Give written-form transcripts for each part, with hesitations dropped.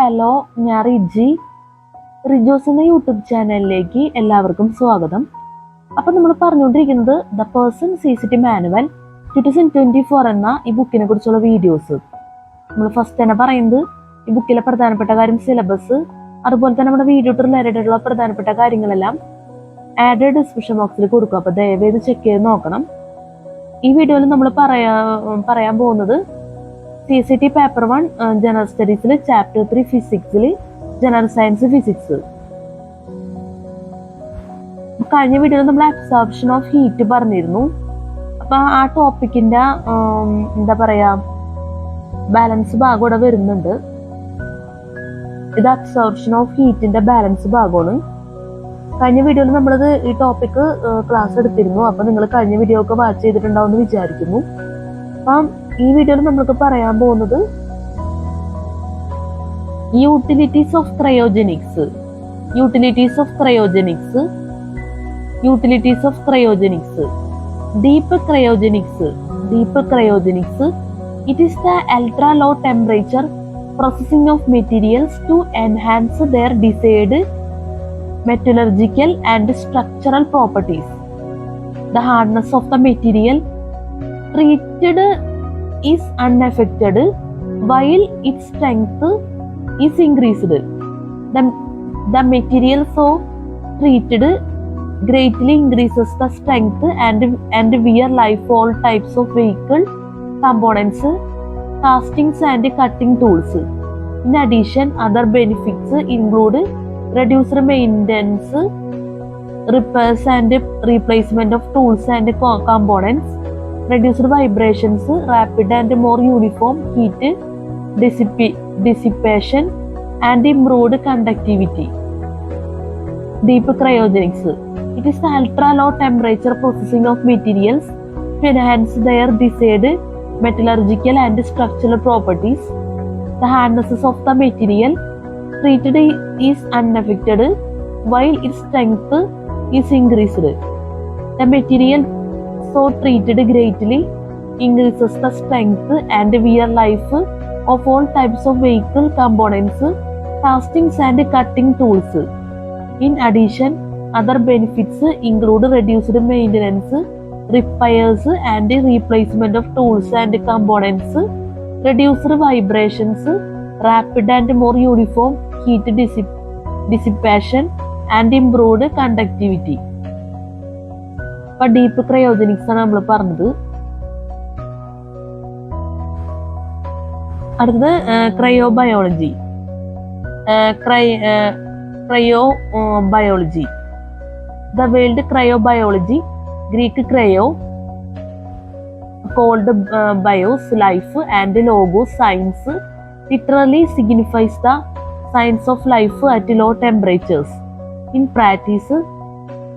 Hello, ഞാൻ റിജി. റിജോസ് എന്ന YouTube ചാനലിലേക്ക് എല്ലാവർക്കും സ്വാഗതം. അപ്പം നമ്മൾ പറഞ്ഞുകൊണ്ടിരിക്കുന്നത് ദ പേഴ്സൺ CCT മാനുവൽ 2024 എന്ന ഈ ബുക്കിനെ കുറിച്ചുള്ള വീഡിയോസ്. നമ്മൾ ഫസ്റ്റ് തന്നെ പറയുന്നത് ഈ ബുക്കിലെ പ്രധാനപ്പെട്ട കാര്യം സിലബസ്, അതുപോലെ തന്നെ നമ്മുടെ വീഡിയോ റിലേറ്റഡ് ആയിട്ടുള്ള പ്രധാനപ്പെട്ട കാര്യങ്ങളെല്ലാം ആഡ് ഡിസ്ക്രിപ്ഷൻ ബോക്സിൽ കൊടുക്കും. അപ്പോൾ ദയവേത് ചെക്ക് ചെയ്ത് നോക്കണം. ഈ വീഡിയോയിൽ നമ്മൾ പറയാൻ പോകുന്നത് CCT പേപ്പർ 1 ജനറൽ സ്റ്റഡീസിൽ ചാപ്റ്റർ 3 ഫിസിക്സിൽ ജനറൽ സയൻസ് ഫിസിക്സ്. കഴിഞ്ഞ വീഡിയോയിൽ നമ്മൾ അബ്സോർപ്ഷൻ ഓഫ് ഹീറ്റ് പറഞ്ഞിരുന്നു. അപ്പൊ ആ ടോപ്പിക്കിന്റെ എന്താ പറയാ ബാലൻസ് ഭാഗം ഇവിടെ വരുന്നുണ്ട്. ഇത് അബ്സോർപ്ഷൻ ഓഫ് ഹീറ്റിന്റെ ബാലൻസ് ഭാഗമാണ്. കഴിഞ്ഞ വീഡിയോയിൽ നമ്മളത് ഈ ടോപ്പിക്ക് ക്ലാസ് എടുത്തിരുന്നു. അപ്പൊ നിങ്ങൾ കഴിഞ്ഞ വീഡിയോ ഒക്കെ വാച്ച് ചെയ്തിട്ടുണ്ടാവും എന്ന് വിചാരിക്കുന്നു. അപ്പം ഈ വീഡിയോയിൽ നമ്മൾക്ക് പറയാൻ പോകുന്നത് utilities of cryogenics. Deep cryogenics. It is the ultra low temperature processing of materials to enhance their desired metallurgical and structural properties. The hardness of the material treated is unaffected while its strength is increased. The material so treated greatly increases the strength and wear life all types of vehicle components, castings and cutting tools. In addition, other benefits include reduced maintenance, repairs and replacement of tools and components, reduced vibrations, rapid and more uniform heat dissipation, and improved conductivity. Deep cryogenics. It is the ultra low temperature processing of materials to enhance their desired metallurgical and structural properties. The hardness of the material treated is unaffected while its strength is increased. The material so treated greatly increases the strength and wear life of all types of vehicle components, castings and cutting tools. In addition, other benefits include reduced maintenance, repairs and replacement of tools and components, reduced vibrations, rapid and more uniform heat dissipation, and improved conductivity. അപ്പൊ deep cryogenics ആണ് നമ്മൾ പറഞ്ഞത്. അടുത്തത് ക്രയോബയോളജി. The world cryobiology, Greek cryo, called bios, life, and logos, science, literally signifies the science of life at low temperatures. In practice,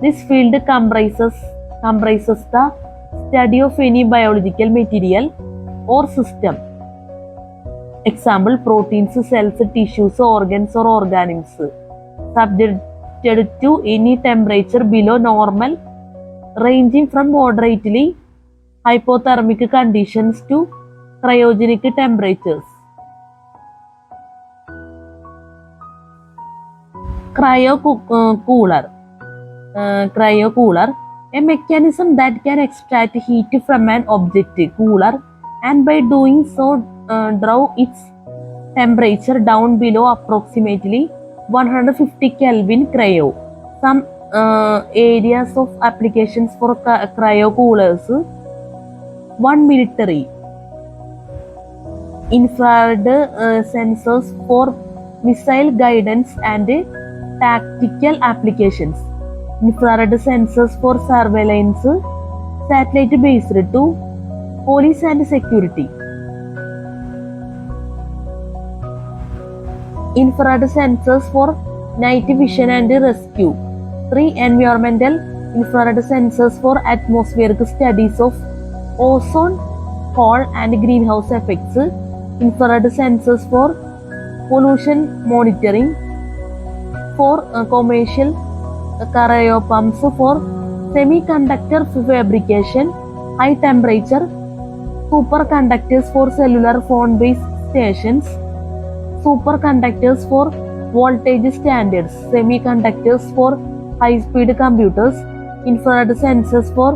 this field comprises the study of any biological material or system. Example, proteins, cells, tissues, organs or organisms subjected to any temperature below normal, ranging from moderately hypothermic conditions to cryogenic temperatures. Cryocooler. A mechanism that can extract heat from an object, cooler, and by doing so draw its temperature down below approximately 150 Kelvin. Cryo. Some areas of applications for cryocoolers: 1. Military. Infrared sensors for missile guidance and tactical applications. Infrared sensors for surveillance, satellite based to police and security. Infrared sensors for night vision and rescue. 3. Environmental infrared sensors for atmospheric studies of ozone hole and greenhouse effects. Infrared sensors for pollution monitoring. 4. Commercial cryopumps for semiconductor fabrication. High temperature superconductors for cellular phone base stations. superconductors for voltage standards, semiconductors for high-speed computers, infrared sensors for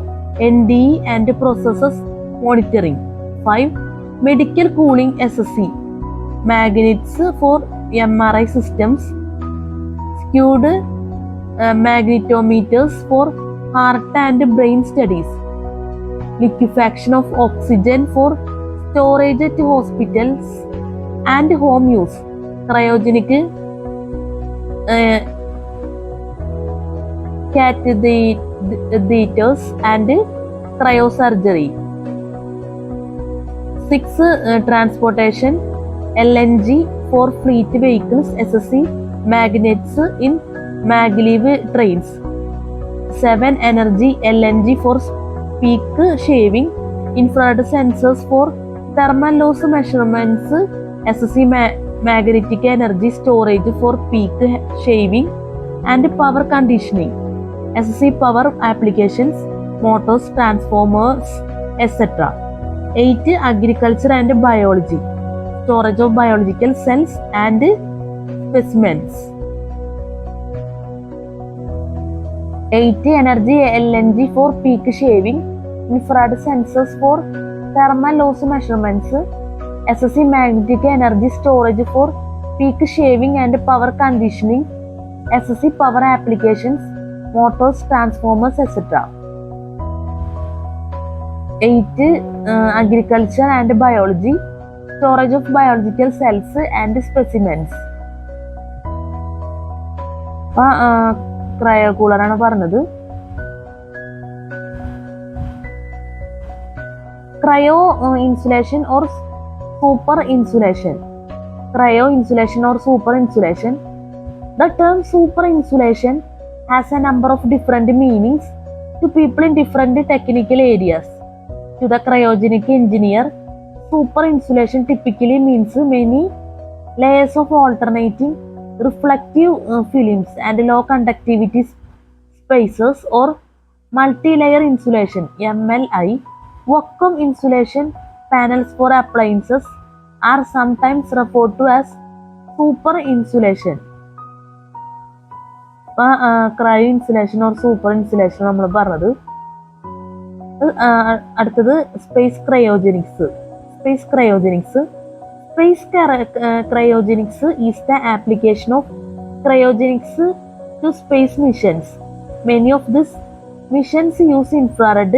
NDE and processes monitoring. 5. Medical cooling SSC, magnets for MRI systems, skewed magnetometers for heart and brain studies, liquefaction of oxygen for storage at hospitals and home use, cryogenic catheters and cryosurgery. 6. Transportation LNG for fleet vehicles SSC, magnets in maglev trains. 7. Energy LNG for peak shaving, infrared sensors for thermal loss measurements SSC, magnetic energy storage for peak shaving and power conditioning SSC, power applications, motors, transformers, etc. 8. Agriculture and biology, storage of biological cells and specimens. 8. Energy LNG for peak shaving, infrared sensors for thermal loss measurements SSC, magnetic energy storage for peak shaving and power conditioning SSC, power applications, motors, transformers, etc. 8. Agriculture and biology, storage of biological cells and specimens. Cryo കൂളറാണ് പറഞ്ഞത്. Cryo insulation or super insulation. Cryo insulation or super insulation. The term super insulation has a number of different meanings to people in different technical areas. To the cryogenic engineer, super insulation typically means many layers of alternating reflective films and low conductivity spaces or multi-layer insulation (MLI). Vacuum insulation panels for appliances are sometimes referred to as super insulation. Cryo insulation or super insulation നമ്മൾ പറഞ്ഞത്. അടുത്തത് space cryogenics. Space cryogenics is the application of cryogenics to space missions. Many of these missions use infrared,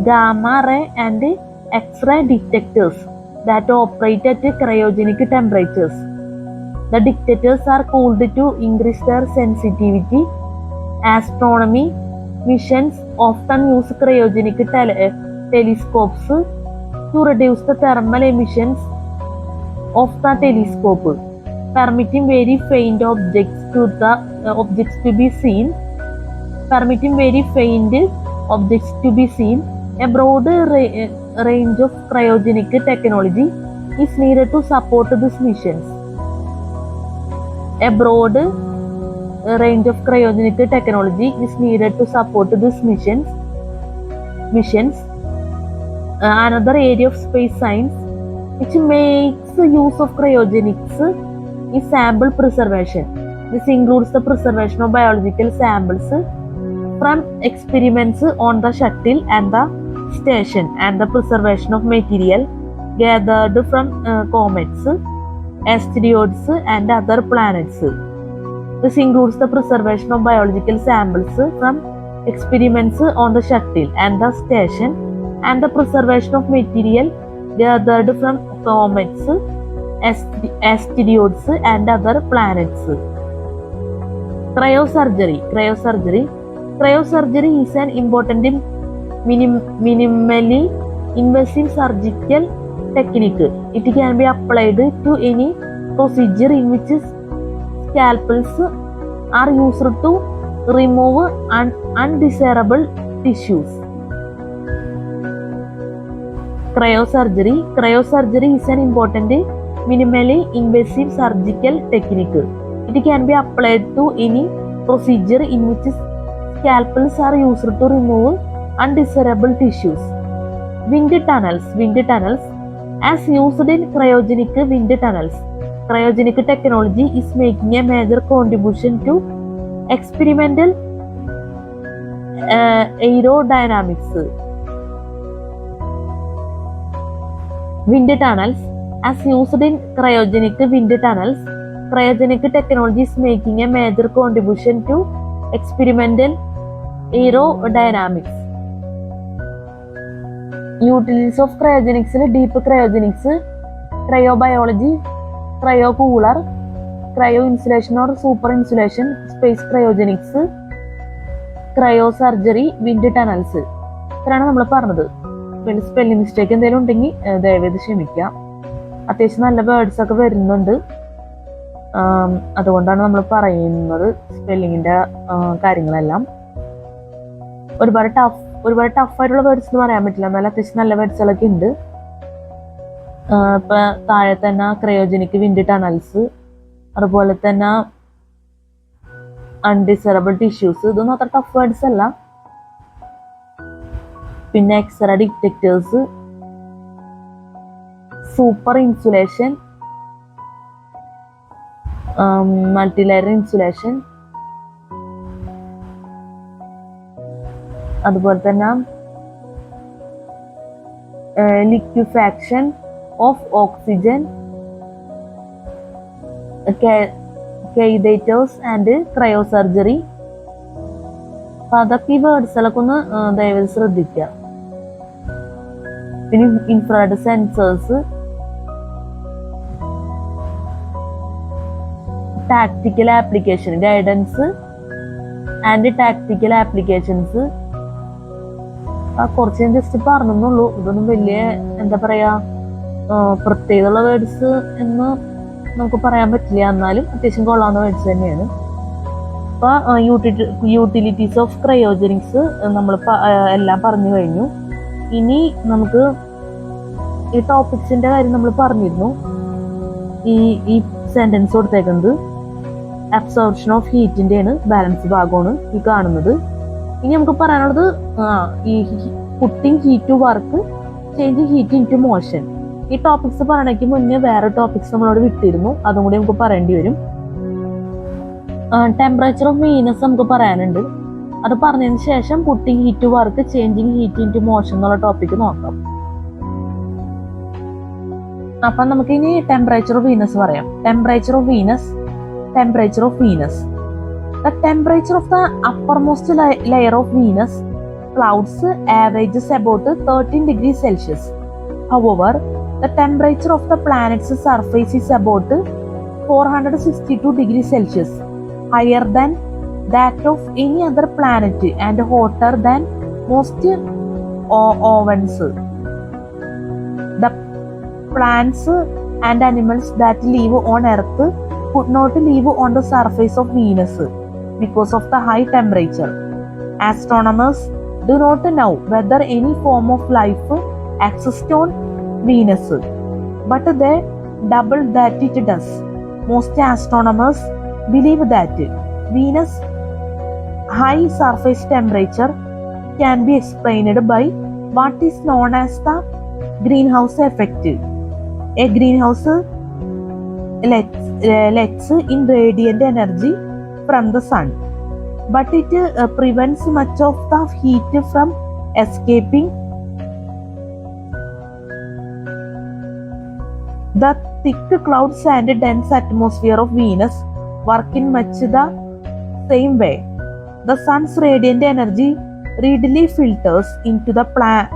gamma ray and X-ray detectors that operate at cryogenic temperatures. The detectors are cooled to increase their sensitivity. Astronomy missions often use cryogenic telescopes to reduce the thermal emissions of the telescope, permitting very faint objects to be seen. A broad range of cryogenic technology is needed to support these missions. Another area of space science which makes use of cryogenics is sample preservation. This includes the preservation of biological samples from experiments on the shuttle and the station, and the preservation of material gathered from comets, asteroids, and other planets. This includes the preservation of biological samples from experiments on the shuttle and the station, and the preservation of material gathered from comets, asteroids, and other planets. Cryosurgery is an important minimally invasive surgical technique. It can be applied to any procedure in which scalpels are used to remove undesirable tissues. Cryosurgery is an important minimally invasive surgical technique. It can be applied to any procedure in which scalpels are used to remove undesirable tissues. Wind tunnels. As used in cryogenic wind tunnels, cryogenic technology is making a major contribution to experimental aerodynamics. Wind tunnels. As used in cryogenic wind tunnels, cryogenic technology is making a major contribution to experimental aerodynamics. Utilities of cryogenics: deep cryogenics, cryobiology, cryocooler, cryo-insulation or super insulation, space cryogenics, cryosurgery, wind tunnels. ഇത്രയാണ് നമ്മൾ പറഞ്ഞത്. Spelling mistake എന്തെങ്കിലും ഉണ്ടെങ്കിൽ ദയവേത് ക്ഷമിക്കാം. അത്യാവശ്യം നല്ല words ഒക്കെ വരുന്നുണ്ട്, അതുകൊണ്ടാണ് നമ്മൾ പറയുന്നത് സ്പെല്ലിങ്ങിന്റെ കാര്യങ്ങളെല്ലാം. ഒരുപാട് ടഫായിട്ടുള്ള വേർഡ്സ് എന്ന് പറയാൻ പറ്റില്ല, എന്നാലും അത്യാവശ്യം നല്ല വേർഡ്സുകളൊക്കെ ഉണ്ട്. ഇപ്പൊ താഴെ തന്നെ ക്രയോജനിക് വിൻഡ് ടണൽസ്, അതുപോലെ തന്നെ അൺഡിസറബിൾ ടിഷ്യൂസ്, ഇതൊന്നും അത്ര ടഫ് വേർഡ്സ് അല്ല. പിന്നെ x-ray detectors, super insulation, multilayer insulation, അതുപോലെ തന്നെ ലിക്വിഫാക്ഷൻ ഓഫ് ഓക്സിജൻ, കെയ്ഡേറ്റേഴ്സ് ആൻഡ് ക്രയോസർജറി. അപ്പൊ അതൊക്കെ ഈ വേർഡ്സുകളൊക്കെ ഒന്ന് ദയവായി ശ്രദ്ധിക്കുക. പിന്നെ infrared sensors, tactical application, guidance and tactical applications. കുറച്ച് ഞാൻ ജസ്റ്റ് പറഞ്ഞെന്നുള്ളൂ, ഇതൊന്നും വലിയ എന്താ പറയാ പ്രത്യേകതയുള്ള വേർഡ്സ് എന്ന് നമുക്ക് പറയാൻ പറ്റില്ല, എന്നാലും അത്യാവശ്യം കൊള്ളാവുന്ന വേർഡ്സ് തന്നെയാണ്. അപ്പൊ യൂട്ടിലിറ്റീസ് ഓഫ് ക്രയോജനിക്സ് നമ്മൾ എല്ലാം പറഞ്ഞു കഴിഞ്ഞു. ഇനി നമുക്ക് ഈ ടോപ്പിക്സിന്റെ കാര്യം നമ്മൾ പറഞ്ഞിരുന്നു. ഈ സെന്റൻസ് കൊടുത്തേക്കുന്നത് അബ്സോർപ്ഷൻ ഓഫ് ഹീറ്റിന്റെയാണ്, ബാലൻസ് ഭാഗമാണ് ഈ കാണുന്നത്. ഇനി നമുക്ക് പറയാനുള്ളത് ഈ putting heat to work, changing heat into motion. ഈ ടോപ്പിക്സ് പറയണേക്ക് മുന്നേ വേറെ ടോപ്പിക്സ് നമ്മളോട് വിട്ടിരുന്നു, അതും കൂടി നമുക്ക് പറയേണ്ടി വരും. ടെമ്പറേച്ചർ ഓഫ് വീനസ് നമുക്ക് പറയാനുണ്ട്. അത് പറഞ്ഞതിന് ശേഷം putting heat to work, changing heat into motion എന്നുള്ള ടോപ്പിക്ക് നോക്കാം. അപ്പൊ നമുക്ക് ഇനി ടെമ്പറേച്ചർ ഓഫ് വീനസ് പറയാം. Temperature of Venus. The temperature of the uppermost layer of Venus clouds averages about 13 degrees Celsius. However, the temperature of the planet's surface is about 462 degrees Celsius, higher than that of any other planet and hotter than most ovens. The plants and animals that live on Earth could not live on the surface of Venus because of the high temperature. Astronomers do not know whether any form of life exists on Venus, but they doubt that it does. Most astronomers believe that Venus' high surface temperature can be explained by what is known as the greenhouse effect. A greenhouse lets in radiant energy from the sun, but it prevents much of the heat from escaping. The thick clouds and dense atmosphere of Venus work in much the same way. The sun's radiant energy readily filters into the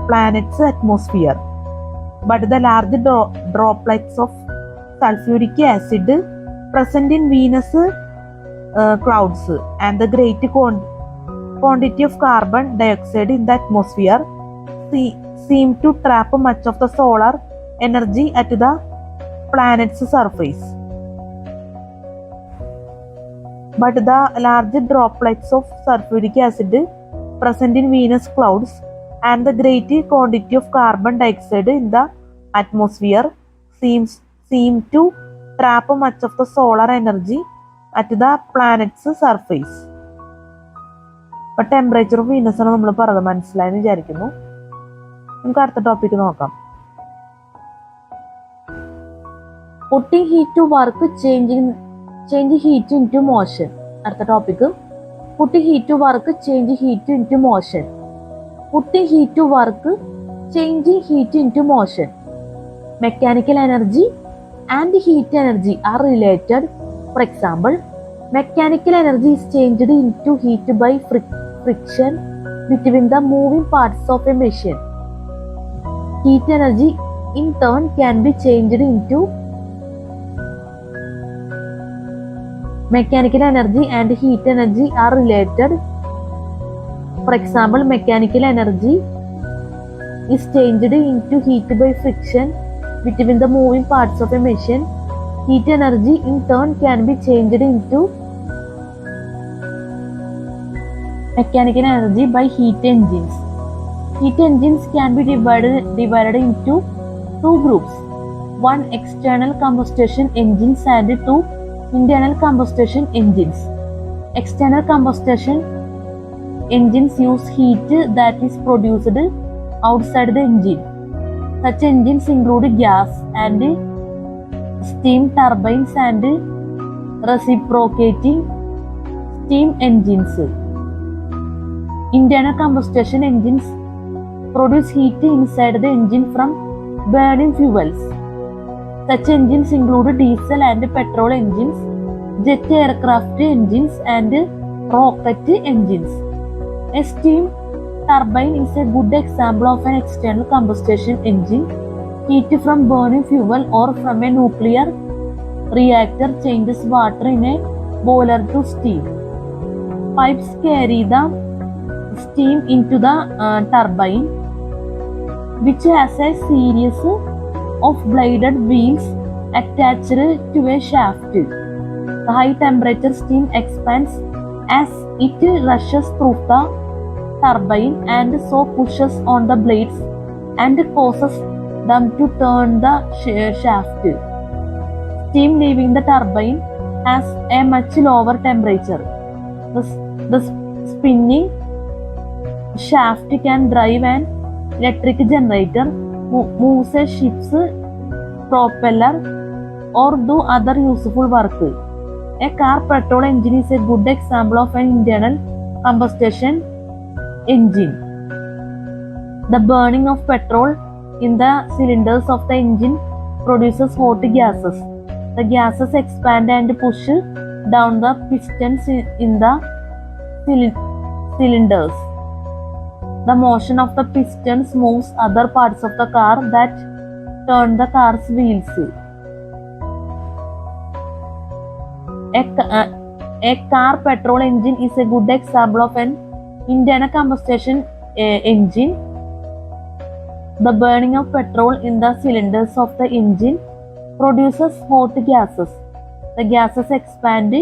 planet's atmosphere, but the large droplets of sulfuric acid present in Venus clouds and the great quantity of carbon dioxide in the atmosphere seem to trap much of the solar energy at the planet's surface. But the large droplets of sulfuric acid present in Venus clouds and the great quantity of carbon dioxide in the atmosphere seem to trap much of the solar energy at the planet's surface. അപ്പൊ temperature of Venus ആണ് നമ്മൾ പറഞ്ഞത്, മനസ്സിലായെന്ന് വിചാരിക്കുന്നു. നമുക്ക് അടുത്ത topic നോക്കാം. Putting heat to work, changing heat into motion. അടുത്ത topic putting heat to work, change heat into motion. Putting heat to work, changing heat into motion. Mechanical energy and heat energy are related. For example, mechanical energy is changed into heat by friction between the moving parts of a machine. Heat energy in turn can be changed into mechanical energy and heat energy are related. For example, mechanical energy is changed into heat by friction between the moving parts of a machine. Heat energy in turn can be changed into mechanical energy by heat engines. Heat engines can be divided into two groups. One, external combustion engines, and two, internal combustion engines. External combustion engines use heat that is produced outside the engine. Such engines include gas and steam turbines and reciprocating steam engines. Internal combustion engines produce heat inside the engine from burning fuels. Such engines include diesel and petrol engines, jet aircraft engines, and rocket engines. A steam turbine is a good example of an external combustion engine. Heat from burning fuel or from a nuclear reactor changes water in a boiler to steam. Pipes carry the steam into the turbine, which has a series of bladed wheels attached to a shaft. The high temperature steam expands as it rushes through the turbine and so pushes on the blades and causes them to turn the shaft. Steam leaving the turbine has a much lower temperature. The spinning shaft can drive an electric generator, moves a ship's propeller, or do other useful work. A car petrol engine is a good example of an internal combustion engine. The burning of petrol in the cylinders of the engine produces hot gases. The gases expand and push down the pistons in the cylinders. The motion of the pistons moves other parts of the car that turn the car's wheels. A car petrol engine is a good example of an internal combustion engine. The burning of petrol in the cylinders of the engine produces hot gases. The gases expand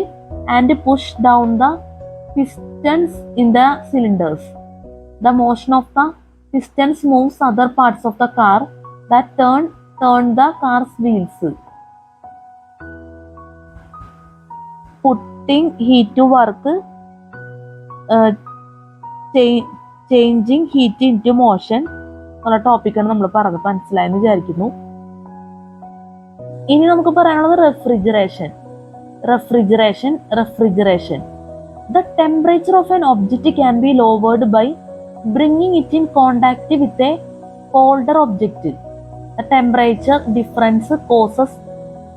and push down the pistons in the cylinders. The motion of the pistons moves other parts of the car that turn the car's wheels. Putting heat to work, changing heat into motion എന്നുള്ള ടോപ്പിക്കാണ് നമ്മൾ പറഞ്ഞത്. മനസ്സിലായെന്ന് വിചാരിക്കുന്നു. ഇനി നമുക്ക് പറയാനുള്ളത് refrigeration. The temperature of an object can be lowered by bringing it in contact with a colder object. The temperature difference causes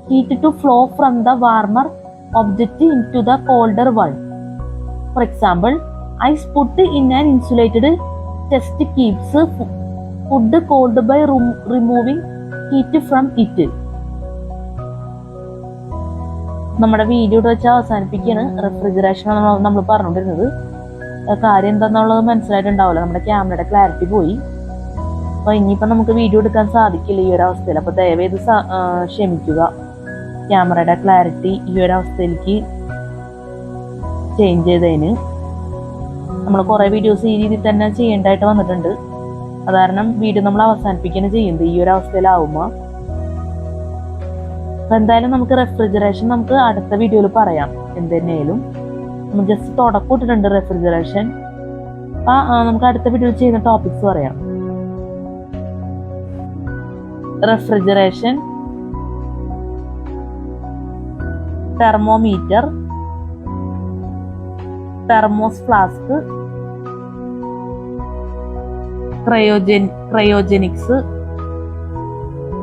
heat to flow from the warmer object into the colder one. For example, ice put in an insulated chest keeps food cold by removing heat from it. നമ്മുടെ video വെച്ച് അവസാനിപ്പിക്കുകയാണ്. Refrigeration ആണ് നമ്മൾ പറഞ്ഞുകൊണ്ടിരുന്നത്. കാര്യം എന്താണെന്നുള്ളത് മനസ്സിലായിട്ടുണ്ടാവില്ല. നമ്മുടെ ക്യാമറയുടെ ക്ലാരിറ്റി പോയി. അപ്പോൾ ഇനിയിപ്പോൾ നമുക്ക് വീഡിയോ എടുക്കാൻ സാധിക്കില്ല ഈ ഒരു അവസ്ഥയിൽ. അപ്പോൾ ദയവേത് ക്ഷമിക്കുക. ക്യാമറയുടെ ക്ലാരിറ്റി ഈ ഒരു അവസ്ഥയിലേക്ക് ചേഞ്ച് ചെയ്തതിന് നമ്മൾ കുറേ വീഡിയോസ് ഈ രീതിയിൽ തന്നെ ചെയ്യേണ്ടതായിട്ട് വന്നിട്ടുണ്ട്. അത് കാരണം വീഡിയോ നമ്മൾ അവസാനിപ്പിക്കുകയാണ് ചെയ്യുന്നത് ഈ ഒരു അവസ്ഥയിലാവുമ്പോൾ. അപ്പോൾ എന്തായാലും നമുക്ക് റെഫ്രിജറേഷൻ നമുക്ക് അടുത്ത വീഡിയോയിൽ പറയാം. എന്തെന്നേലും നമ്മൾ ജസ്റ്റ് തുടക്കം ഇട്ടിട്ടുണ്ട് റെഫ്രിജറേഷൻ. അപ്പോൾ നമുക്ക് അടുത്ത വീഡിയോയിൽ ചെയ്യുന്ന ടോപ്പിക്സ് പറയാം. Refrigeration, thermometer, thermos flask, cryogenics.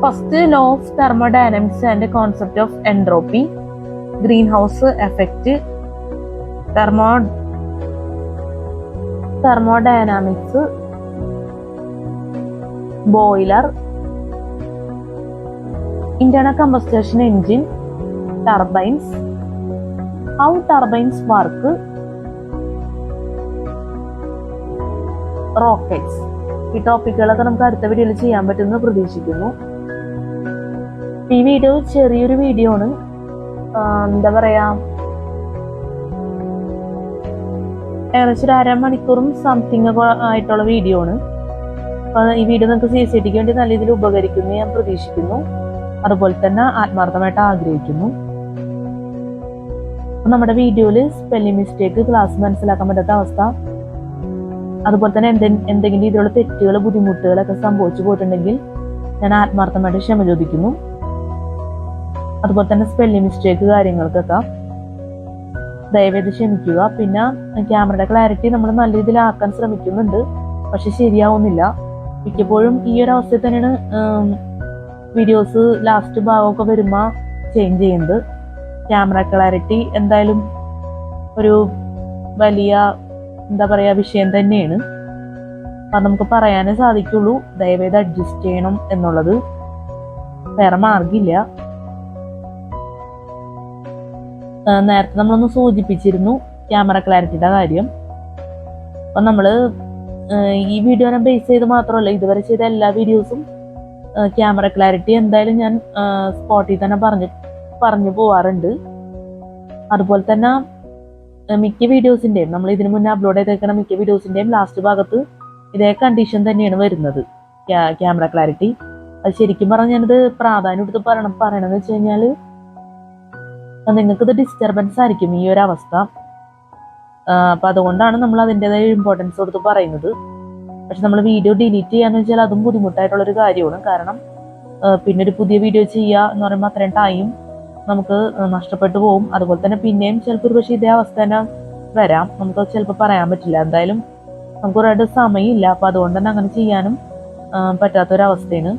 First law of thermodynamics and concept of entropy, green house effect, thermodynamics, boiler, internal combustion engine, turbines, how turbines work, rockets. ഈ ടോപ്പിക്കുകളൊക്കെ നമുക്ക് അടുത്ത വീഡിയോയിൽ ചെയ്യാൻ പറ്റുമെന്ന് പ്രതീക്ഷിക്കുന്നു. ഈ വീഡിയോ ചെറിയൊരു വീഡിയോ ആണ്, എന്താ പറയാ, ഏകദേശം ഒരു അരമണിക്കൂറും സംതിങ് ആയിട്ടുള്ള വീഡിയോ ആണ്. അപ്പൊ ഈ വീഡിയോ നിങ്ങൾക്ക് CCTക്ക് വേണ്ടി നല്ല രീതിയിൽ ഉപകരിക്കുന്നു ഞാൻ പ്രതീക്ഷിക്കുന്നു, അതുപോലെ തന്നെ ആത്മാർത്ഥമായിട്ട് ആഗ്രഹിക്കുന്നു. നമ്മുടെ വീഡിയോയില് സ്പെല്ലിംഗ് മിസ്റ്റേക്ക്, ക്ലാസ് മനസ്സിലാക്കാൻ പറ്റാത്ത അവസ്ഥ, അതുപോലെ തന്നെ എന്തെങ്കിലും രീതിയിലുള്ള തെറ്റുകൾ, ബുദ്ധിമുട്ടുകളൊക്കെ സംഭവിച്ചു പോയിട്ടുണ്ടെങ്കിൽ ഞാൻ ആത്മാർത്ഥമായിട്ട് ക്ഷമ ചോദിക്കുന്നു. അതുപോലെ തന്നെ സ്പെല്ലിംഗ് മിസ്റ്റേക്ക് കാര്യങ്ങൾക്കൊക്കെ ദയവേത് ക്ഷമിക്കുക. പിന്നെ ക്യാമറയുടെ ക്ലാരിറ്റി നമ്മൾ നല്ല രീതിയിൽ ആക്കാൻ ശ്രമിക്കുന്നുണ്ട്, പക്ഷെ ശരിയാവുന്നില്ല. മിക്കപ്പോഴും ഈ ഒരു അവസ്ഥയിൽ തന്നെയാണ് വീഡിയോസ് ലാസ്റ്റ് ഭാഗമൊക്കെ വരുമ്പോൾ ചേഞ്ച് ചെയ്യുന്നത്. ക്യാമറ ക്ലാരിറ്റി എന്തായാലും ഒരു വലിയ എന്താ പറയുക വിഷയം തന്നെയാണ്. അത് നമുക്ക് പറയാനേ സാധിക്കുള്ളൂ, ദയവേത് അഡ്ജസ്റ്റ് ചെയ്യണം എന്നുള്ളത്, വേറെ മാർഗമില്ല. നേരത്തെ നമ്മളൊന്ന് സൂചിപ്പിച്ചിരുന്നു ക്യാമറ ക്ലാരിറ്റിയുടെ കാര്യം. അപ്പം നമ്മള് ഈ വീഡിയോനെ ബേസ് ചെയ്ത് മാത്രമല്ല ഇതുവരെ ചെയ്ത എല്ലാ വീഡിയോസും ക്യാമറ ക്ലാരിറ്റി എന്തായാലും ഞാൻ സ്പോട്ടിൽ തന്നെ പറഞ്ഞു പോവാറുണ്ട്. അതുപോലെ തന്നെ മിക്ക വീഡിയോസിന്റെയും നമ്മൾ ഇതിനു മുന്നേ അപ്ലോഡ് ചെയ്തേക്കുന്ന മിക്ക വീഡിയോസിന്റെയും ലാസ്റ്റ് ഭാഗത്ത് ഇതേ കണ്ടീഷൻ തന്നെയാണ് വരുന്നത്, ക്യാമറ ക്ലാരിറ്റി. അത് ശരിക്കും പറഞ്ഞാൽ ഞാനിത് പ്രാധാന്യം എടുത്ത് പറയണമെന്ന് വെച്ച് കഴിഞ്ഞാല് നിങ്ങൾക്കിത് ഡിസ്റ്റർബൻസ് ആയിരിക്കും ഈ ഒരു അവസ്ഥ. അപ്പൊ അതുകൊണ്ടാണ് നമ്മൾ അതിൻ്റെതായ ഇമ്പോർട്ടൻസ് കൊടുത്ത് പറയുന്നത്. പക്ഷെ നമ്മൾ വീഡിയോ ഡിലീറ്റ് ചെയ്യാന്ന് വെച്ചാൽ അതും ബുദ്ധിമുട്ടായിട്ടുള്ളൊരു കാര്യമാണ്. കാരണം പിന്നെ ഒരു പുതിയ വീഡിയോ ചെയ്യുക എന്ന് പറയുമ്പോൾ അത്രയും ടൈം നമുക്ക് നഷ്ടപ്പെട്ടു പോകും. അതുപോലെ തന്നെ പിന്നെയും ചിലപ്പോൾ ഒരു പക്ഷേ ഇതേ അവസ്ഥ തന്നെ വരാം, നമുക്ക് ചിലപ്പോൾ പറയാൻ പറ്റില്ല. എന്തായാലും നമുക്ക് ഒരുപാട് സമയമില്ല, അപ്പൊ അതുകൊണ്ട് തന്നെ അങ്ങനെ ചെയ്യാനും പറ്റാത്തൊരവസ്ഥയാണ്.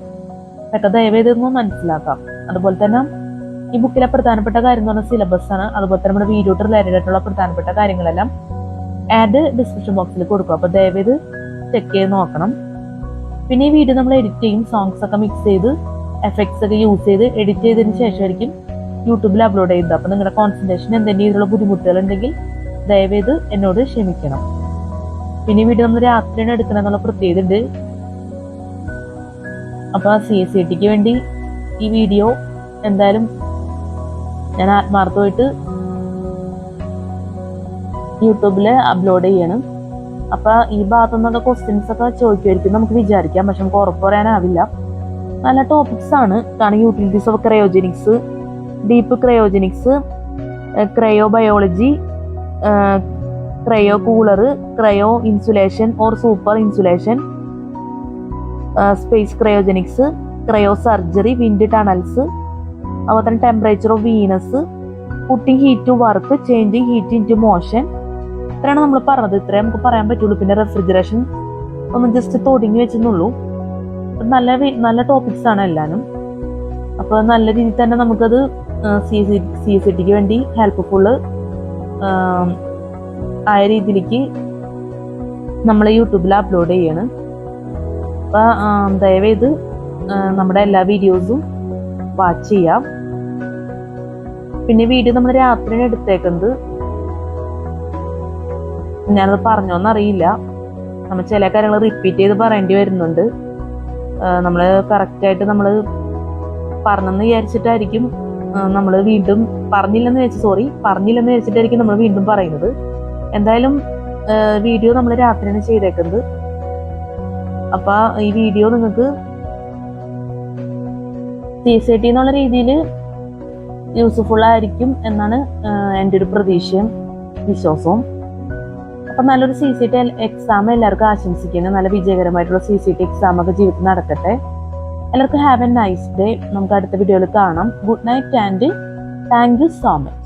ദയവേതൊന്നും മനസ്സിലാക്കാം. അതുപോലെ തന്നെ ഈ ബുക്കിലെ പ്രധാനപ്പെട്ട കാര്യം എന്ന് പറഞ്ഞാൽ സിലബസ് ആണ്. അതുപോലെ തന്നെ നമ്മുടെ വീഡിയോ റിലേറ്റഡ് ആയിട്ടുള്ള പ്രധാനപ്പെട്ട കാര്യങ്ങളെല്ലാം ഡിസ്ക്രിപ്ഷൻ ബോക്സിൽ കൊടുക്കും. അപ്പൊ ദയവേത് ചെക്ക് ചെയ്ത് നോക്കണം. പിന്നെ ഈ വീഡിയോ നമ്മൾ എഡിറ്റ് ചെയ്യും, സോങ്സ് ഒക്കെ മിക്സ് ചെയ്ത് എഫക്ട്സ് ഒക്കെ യൂസ് ചെയ്ത് എഡിറ്റ് ചെയ്തതിന് ശേഷമായിരിക്കും യൂട്യൂബിൽ അപ്ലോഡ് ചെയ്യുന്നത്. അപ്പൊ നിങ്ങളുടെ കോൺസെൻട്രേഷൻ എന്തെങ്കിലും രീതിയിലുള്ള ബുദ്ധിമുട്ടുകൾ ഉണ്ടെങ്കിൽ ദയവേത് എന്നോട് ക്ഷമിക്കണം. പിന്നെ ഈ വീഡിയോ നമ്മൾ രാത്രിയാണ് എടുക്കണം എന്നുള്ള പ്രത്യേകത ഉണ്ട്. അപ്പൊ CSATക്ക് വേണ്ടി ഈ വീഡിയോ എന്തായാലും ഞാൻ ആത്മാർത്ഥമായിട്ട് യൂട്യൂബില് അപ്ലോഡ് ചെയ്യണം. അപ്പൊ ഈ ഭാഗത്തു നിന്നൊക്കെ ക്വസ്റ്റ്യൻസ് ഒക്കെ ചോദിക്കുമായിരിക്കും നമുക്ക് വിചാരിക്കാം, പക്ഷെ നമുക്ക് ഉറപ്പ് പറയാനാവില്ല. നല്ല ടോപ്പിക്സ് ആണ്. കാരണം utilities of cryogenics, deep cryogenics, cryobiology, cryo cooler, cryo insulation or super insulation, space cryogenics, cryo surgery, wind tunnels, അതുപോലെ തന്നെ temperature of Venus, putting heat to work, changing heat into motion. ഇത്രയാണ് നമ്മൾ പറഞ്ഞത്, ഇത്രയും നമുക്ക് പറയാൻ പറ്റുള്ളൂ. പിന്നെ റെഫ്രിജറേഷൻ ഒന്ന് ജസ്റ്റ് തൊടുങ്ങി വെച്ചെന്നുള്ളൂ. നല്ല ടോപ്പിക്സ് ആണ് എല്ലാനും. അപ്പൊ നല്ല രീതിയിൽ തന്നെ നമുക്കത് CSATക്ക് വേണ്ടി ഹെൽപ്ഫുള്ള് ആയ രീതിയിലേക്ക് നമ്മൾ യൂട്യൂബിൽ അപ്ലോഡ് ചെയ്യാണ്. അപ്പൊ ദയവേത് നമ്മുടെ എല്ലാ വീഡിയോസും വാച്ച് ചെയ്യാം. പിന്നെ വീഡിയോ നമ്മൾ രാത്രിയാണ് എടുത്തേക്കുന്നത്. ഞാനത് പറഞ്ഞോന്നറിയില്ല, നമ്മൾ ചില കാര്യങ്ങൾ റിപ്പീറ്റ് ചെയ്ത് പറയേണ്ടി വരുന്നുണ്ട്. നമ്മൾ കറക്റ്റായിട്ട് നമ്മൾ പറഞ്ഞെന്ന് വിചാരിച്ചിട്ടായിരിക്കും നമ്മൾ വീണ്ടും പറഞ്ഞില്ലെന്ന് വിചാരിച്ചിട്ടായിരിക്കും നമ്മൾ വീണ്ടും പറയുന്നത്. എന്തായാലും വീഡിയോ നമ്മൾ രാത്രിയാണ് ചെയ്തേക്കുന്നത്. അപ്പൊ ഈ വീഡിയോ നിങ്ങൾക്ക് CSAT എന്നുള്ള രീതിയിൽ യൂസ്ഫുൾ ആയിരിക്കും എന്നാണ് എൻ്റെ ഒരു പ്രതീക്ഷയും വിശ്വാസവും. അപ്പൊ നല്ലൊരു CSAT എക്സാം എല്ലാവർക്കും ആശംസിക്കുന്നത്. നല്ല വിജയകരമായിട്ടുള്ള CSAT എക്സാം ഒക്കെ ജീവിതത്തിൽ നടക്കട്ടെ. എല്ലാവർക്കും ഹാവ് എ നൈസ് ഡേ. നമുക്ക് അടുത്ത വീഡിയോയിൽ കാണാം. Good night and thank you so much.